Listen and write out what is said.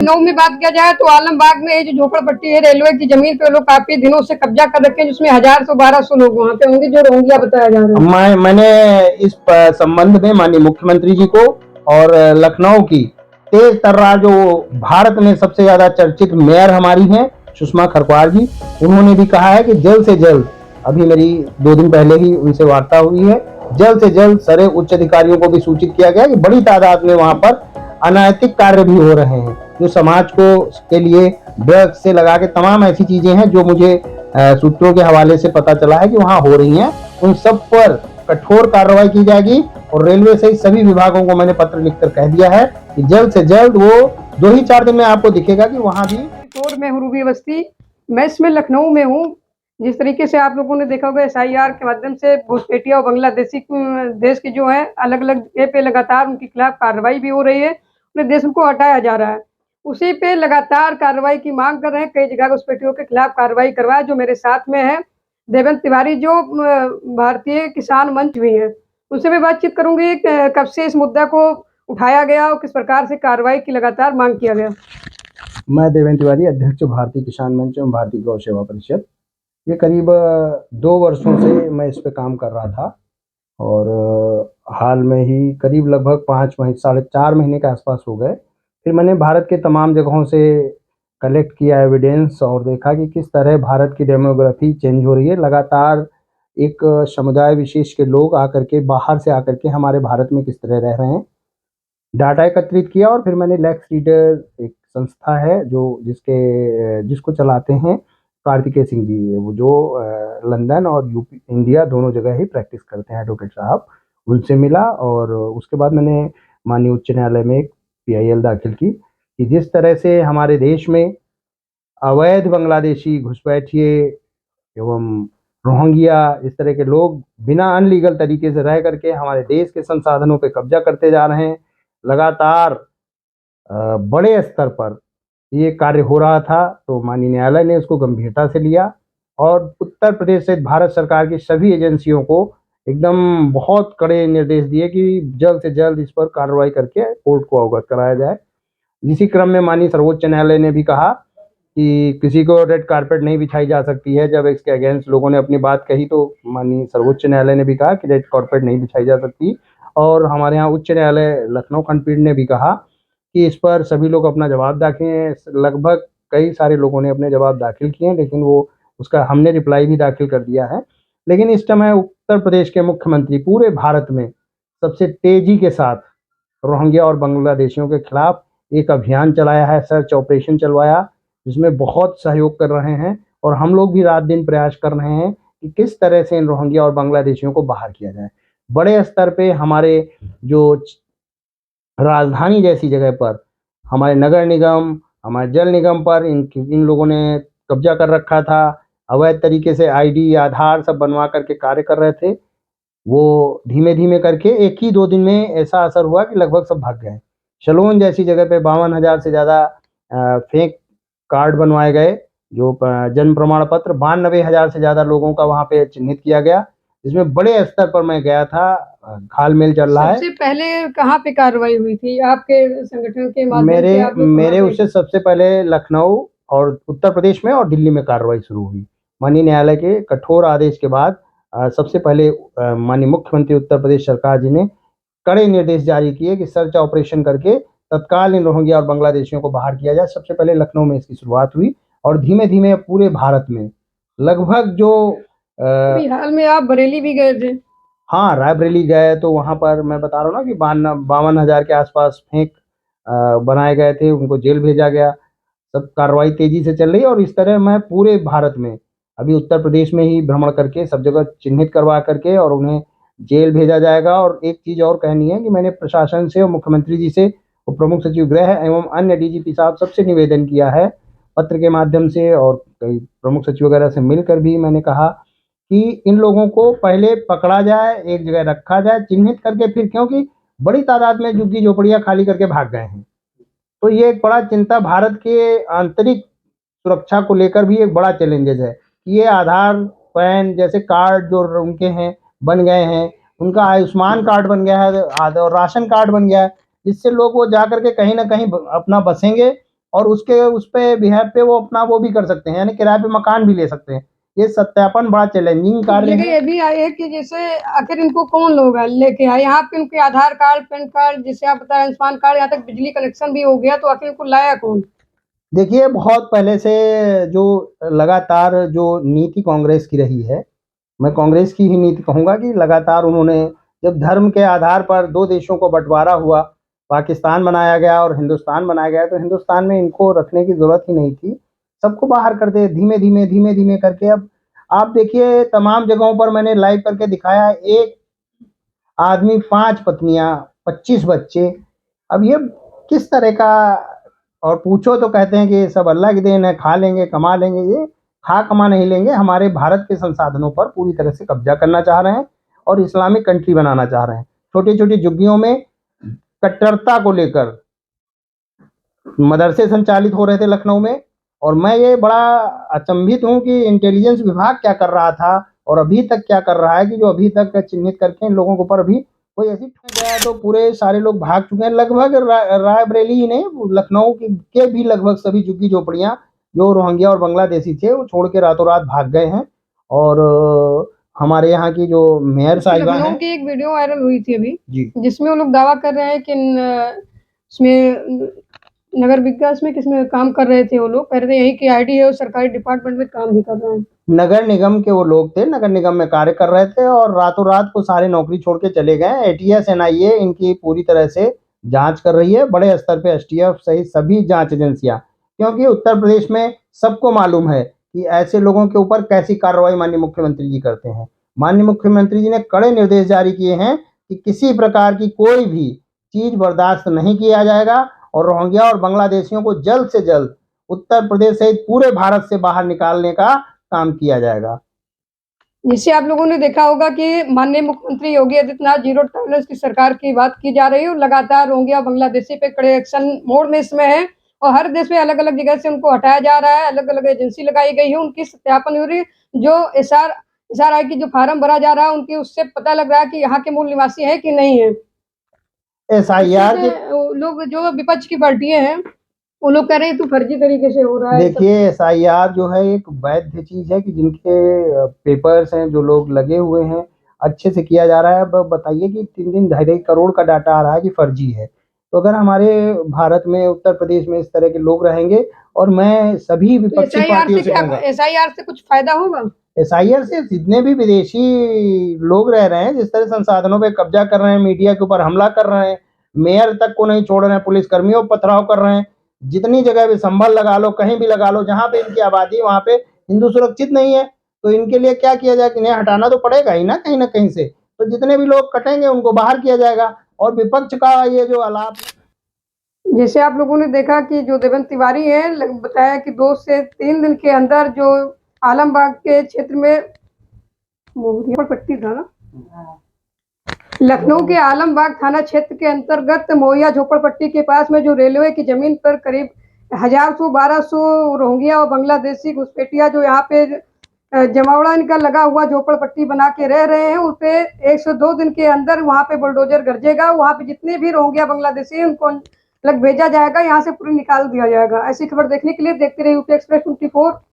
लखनऊ में बात किया जाए तो आलमबाग में ये जो झोपड़पट्टी है रेलवे की जमीन पे लोग काफी दिनों से कब्जा कर रखे हैं, जिसमें 1000 से 1200 लोग वहाँ पे होंगे जो रोहिंग्या बताया जा रहा है। मैंने इस संबंध में माननीय मुख्यमंत्री जी को और लखनऊ की तेज तर्रार जो भारत में सबसे ज्यादा चर्चित मेयर हमारी हैं सुषमा खरकवार जी, उन्होंने भी कहा है कि जल्द से जल्द, अभी मेरी 2 दिन पहले ही उनसे वार्ता हुई है, जल्द से जल्द सारे उच्च अधिकारियों को भी सूचित किया गया कि बड़ी तादाद में वहां पर अनैतिक कार्य भी हो रहे हैं जो समाज को के लिए ड्रग्स से लगा के तमाम ऐसी चीजें हैं जो मुझे सूत्रों के हवाले से पता चला है कि वहां हो रही हैं। उन सब पर कठोर कार्रवाई की जाएगी और रेलवे सहित सभी विभागों को मैंने पत्र लिखकर कह दिया है कि जल्द से जल्द वो 2 ही 4 दिन में आपको दिखेगा कि वहां भी। मैं हूँ रूबी अवस्थी, मैं इसमें लखनऊ में हूँ। जिस तरीके से आप लोगों ने देखा होगा SIR के माध्यम से घुसपैठिया और बांग्लादेशी देश के जो है अलग अलग जगह पे लगातार उनके खिलाफ कार्रवाई भी हो रही है, पूरे देश को हटाया जा रहा है। उसी पे लगातार कार्रवाई की मांग कर रहे हैं, कई जगह घुसपैठियों के खिलाफ कार्रवाई करवाए। जो मेरे साथ में है देवेंद्र तिवारी जो भारतीय किसान मंच भी है, उनसे मैं बातचीत करूंगी कब से इस मुद्दा को उठाया गया और किस प्रकार से कार्रवाई की लगातार मांग किया गया। मैं देवेंद्र तिवारी, अध्यक्ष भारतीय किसान मंच एवं भारतीय गौ सेवा परिषद। ये करीब 2 वर्षों से मैं इस पे काम कर रहा था और हाल में ही करीब लगभग 5 महीने 4.5 महीने के आसपास हो गए। फिर मैंने भारत के तमाम जगहों से कलेक्ट किया एविडेंस और देखा कि किस तरह भारत की डेमोग्राफी चेंज हो रही है। लगातार एक समुदाय विशेष के लोग आकर के बाहर से आकर के हमारे भारत में किस तरह रह रहे हैं। डाटा एकत्रित किया और फिर मैंने लैक्स रीडर, एक संस्था है जो जिसको चलाते हैं कार्तिकेय सिंह जी, वो जो लंदन और यूपी इंडिया दोनों जगह ही प्रैक्टिस करते हैं, एडवोकेट साहब, उनसे मिला और उसके बाद मैंने माननीय उच्च न्यायालय में एक PIL दाखिल की कि जिस तरह से हमारे देश में अवैध बांग्लादेशी घुसपैठिए एवं रोहिंग्या इस तरह के लोग बिना अनलीगल तरीके से रह करके हमारे देश के संसाधनों पे कब्जा करते जा रहे हैं, लगातार बड़े स्तर पर ये कार्य हो रहा था, तो माननीय न्यायालय ने उसको गंभीरता से लिया और उत्तर प्रदेश सहित भारत सरकार की सभी एजेंसियों को एकदम बहुत कड़े निर्देश दिए कि जल्द से जल्द इस पर कार्रवाई करके कोर्ट को अवगत कराया जाए। इसी क्रम में माननीय सर्वोच्च न्यायालय ने भी कहा कि किसी को रेड कारपेट नहीं बिछाई जा सकती है। जब इसके अगेंस्ट लोगों ने अपनी बात कही तो माननीय सर्वोच्च न्यायालय ने भी कहा कि रेड कारपेट नहीं बिछाई जा सकती और हमारे यहाँ उच्च न्यायालय लखनऊ खंडपीठ ने भी कहा कि इस पर सभी लोग अपना जवाब दाखिल, लगभग कई सारे लोगों ने अपने जवाब दाखिल किए हैं, लेकिन वो उसका हमने रिप्लाई भी दाखिल कर दिया है। लेकिन इस समय उत्तर प्रदेश के मुख्यमंत्री पूरे भारत में सबसे तेजी के साथ रोहिंग्या और बांग्लादेशियों के खिलाफ एक अभियान चलाया है, सर्च ऑपरेशन चलवाया, जिसमें बहुत सहयोग कर रहे हैं और हम लोग भी रात दिन प्रयास कर रहे हैं कि किस तरह से इन रोहिंग्या और बांग्लादेशियों को बाहर किया जाए। बड़े स्तर पे हमारे जो राजधानी जैसी जगह पर हमारे नगर निगम, हमारे जल निगम पर इन लोगों ने कब्जा कर रखा था। अवैध तरीके से ID, आधार सब बनवा करके कार्य कर रहे थे। वो धीमे-धीमे करके 1 ही 2 दिन में ऐसा असर हुआ कि लगभग सब भाग गए। शलोन जैसी जगह पे 52,000 से ज़्यादा फेक कार्ड बनवाए गए, जो जन्म प्रमाण पत्र 92,000 से ज़्यादा लोगों का वहाँ पे चिन्हित किया गया, जिसमें बड़े स्तर पर मैं गया था। घाल-मेल चल रहा है। सबसे पहले कहाँ पे कार्रवाई हुई थी आपके संगठन के माध्यम से? मेरे उससे सबसे पहले लखनऊ और उत्तर प्रदेश में और दिल्ली में कार्रवाई शुरू हुई। माननीय न्यायालय के कठोर आदेश के बाद सबसे पहले माननीय मुख्यमंत्री उत्तर प्रदेश सरकार जी ने कड़े निर्देश जारी किए कि सर्च ऑपरेशन करके तत्काल इन रोहिंग्या और बांग्लादेशियों को बाहर किया जाए। सबसे पहले लखनऊ में इसकी शुरुआत हुई और धीमे-धीमे पूरे भारत में लगभग जो हाल में आप बरेली भी गए थे। हाँ, रायबरेली गए तो वहाँ पर मैं बता रहा हूँ ना कि 52,000 के आसपास फेक बनाए गए थे, उनको जेल भेजा गया। सब कार्रवाई तेजी से चल रही है और इस तरह मैं पूरे भारत में अभी उत्तर प्रदेश में ही भ्रमण करके सब जगह चिन्हित करवा करके और उन्हें जेल भेजा जाएगा। और एक चीज़ और कहनी है कि मैंने प्रशासन से और मुख्यमंत्री जी से और प्रमुख सचिव गृह एवं अन्य DGP साहब सबसे निवेदन किया है, पत्र के माध्यम से और कई प्रमुख सचिव वगैरह से मिलकर भी मैंने कहा कि इन लोगों को पहले पकड़ा जाए, एक जगह रखा जाए, चिन्हित करके फिर, क्योंकि बड़ी तादाद में झुग्गी-झोपड़ियाँ खाली करके भाग गए हैं। तो ये एक बड़ा चिंता, भारत के आंतरिक सुरक्षा को लेकर भी एक बड़ा चैलेंजेस है। ये आधार, पैन जैसे कार्ड जो उनके हैं, बन गए हैं, उनका आयुष्मान कार्ड बन गया है और राशन कार्ड बन गया है, जिससे लोग वो जाकर के कहीं न कहीं अपना बसेंगे और उसके उस पे बिहेव पे वो अपना वो भी कर सकते हैं, यानी किराए पे मकान भी ले सकते हैं। ये सत्यापन बड़ा चैलेंजिंग कार्य जगह है। ये भी आई है कि जैसे आखिर इनको कौन लोग लेके आए यहाँ पे, उनके आधार कार्ड, पैन कार्ड, जैसे आप बताए आयुष्मान कार्ड, यहाँ तक बिजली कनेक्शन भी हो गया, तो आखिर इनको लाया कौन? देखिए, बहुत पहले से जो लगातार जो नीति कांग्रेस की रही है, मैं कांग्रेस की ही नीति कहूँगा कि लगातार उन्होंने, जब धर्म के आधार पर 2 देशों को बँटवारा हुआ, पाकिस्तान बनाया गया और हिंदुस्तान बनाया गया, तो हिंदुस्तान में इनको रखने की ज़रूरत ही नहीं थी। सबको बाहर कर दिए धीमे-धीमे, धीमे-धीमे करके। अब आप देखिए, तमाम जगहों पर मैंने लाइव करके दिखाया, एक आदमी 5 पत्नियाँ, 25 बच्चे। अब ये किस तरह का, और पूछो तो कहते हैं कि ये सब अल्लाह की देन है, खा लेंगे, कमा लेंगे। ये खा कमा नहीं लेंगे, हमारे भारत के संसाधनों पर पूरी तरह से कब्जा करना चाह रहे हैं और इस्लामिक कंट्री बनाना चाह रहे हैं। छोटी-छोटी झुग्गियों में कट्टरता को लेकर मदरसे संचालित हो रहे थे लखनऊ में, और मैं ये बड़ा अचंभित हूँ कि इंटेलिजेंस विभाग क्या कर रहा था और अभी तक क्या कर रहा है, कि जो अभी तक चिन्हित करके इन लोगों के ऊपर अभी कोई ऐसी गया तो पूरे सारे लोग भाग चुके हैं। लगभग रायबरेली ही नहीं, लखनऊ के भी लगभग सभी झुग्गी झोपड़ियाँ जो रोहिंग्या और बांग्लादेशी थे, वो छोड़ के रातों रात भाग गए हैं। और हमारे यहाँ की जो मेयर साहिबा लखनऊ हैं, की एक वीडियो वायरल हुई थी अभी, जी, जिसमें वो लोग दावा कर रहे हैं कि इसमें नगर विकास में किसमें काम कर रहे थे, वो लोग कह रहे थे यही की आईडी है और सरकारी डिपार्टमेंट में काम भी कर रहे हैं। नगर निगम के वो लोग थे, नगर निगम में कार्य कर रहे थे और रातों रात को सारे नौकरी छोड़ के चले गए। एटीएस, एनआईए इनकी पूरी तरह से जांच कर रही है, बड़े स्तर पे एसटीएफ सहित सभी जांच एजेंसियां, क्योंकि उत्तर प्रदेश में सबको मालूम है कि ऐसे लोगों के ऊपर कैसी कार्रवाई माननीय मुख्यमंत्री जी करते हैं। माननीय मुख्यमंत्री जी ने कड़े निर्देश जारी किए हैं कि किसी प्रकार की कोई भी चीज बर्दाश्त नहीं किया जाएगा और रोहिंग्या और बांग्लादेशियों को जल्द से जल्द उत्तर प्रदेश सहित पूरे भारत से बाहर निकालने का काम किया जाएगा। जिससे आप लोगों ने देखा होगा कि माननीय मुख्यमंत्री योगी आदित्यनाथ जीरो टॉलरेंस की सरकार की बात की जा रही है और लगातार रोहिंग्या बांग्लादेशी पे कड़े एक्शन मोड में इसमें है और हर देश में अलग अलग जगह से उनको हटाया जा रहा है, अलग अलग एजेंसी लगाई गई है, उनकी सत्यापन हो रही है। जो एस आर आई की जो फार्म भरा जा रहा है उनकी, उससे पता लग रहा है कि यहाँ के मूल निवासी है कि नहीं है। एसआईआर के लोग जो विपक्ष की पार्टियां हैं वो लोग कह रहे हैं तो फर्जी तरीके से हो रहा है। देखिए, एसआईआर जो है एक वैध चीज है कि जिनके पेपर्स हैं, जो लोग लगे हुए हैं, अच्छे से किया जा रहा है। अब बताइए कि 3 ढाई करोड़ का डाटा आ रहा है कि फर्जी है। तो अगर हमारे भारत में, उत्तर प्रदेश में इस तरह के लोग रहेंगे, और मैं सभी विपक्षी पार्टियों से कहूंगा, एसआईआर से कुछ फायदा होगा? एसआईआर से जितने भी विदेशी लोग रह रहे हैं, जिस तरह संसाधनों पे कब्जा कर रहे हैं, मीडिया के ऊपर हमला कर रहे हैं, मेयर तक को नहीं छोड़ रहे हैं, पुलिस कर्मियों पर पथराव कर रहे हैं, जितनी जगह भी संभल लगा लो, कहीं भी लगा लो, जहाँ पे इनकी आबादी वहाँ पे हिंदू सुरक्षित नहीं है, तो इनके लिए क्या किया जाए कि इन्हें हटाना तो पड़ेगा ही ना कहीं से। तो जितने भी लोग कटेंगे उनको बाहर किया जाएगा। और विपक्ष का ये जो आलाप, जैसे आप लोगों ने देखा कि जो देवेंद्र तिवारी हैं, बताया कि 2 से 3 दिन के अंदर जो आलमबाग के क्षेत्र में मोहरिया पट्टी था ना, लखनऊ के आलमबाग थाना क्षेत्र के अंतर्गत मोहिया झोपड़पट्टी के पास में जो रेलवे की जमीन पर करीब 1200 रोहिंग्या और बांग्लादेशी घुसपैठिया जो यहाँ पे जमावड़ा इनका लगा हुआ झोपड़पट्टी बना के रह रहे हैं, उस पे 102 दिन के अंदर वहाँ पे बुलडोजर गरजेगा। वहाँ पे जितने भी रोहिंग्या बांग्लादेशी हैं उनको अलग भेजा जाएगा, यहाँ से पूरी निकाल दिया जाएगा। ऐसी खबर देखने के लिए देखते रहिए यूपी एक्सप्रेस 24।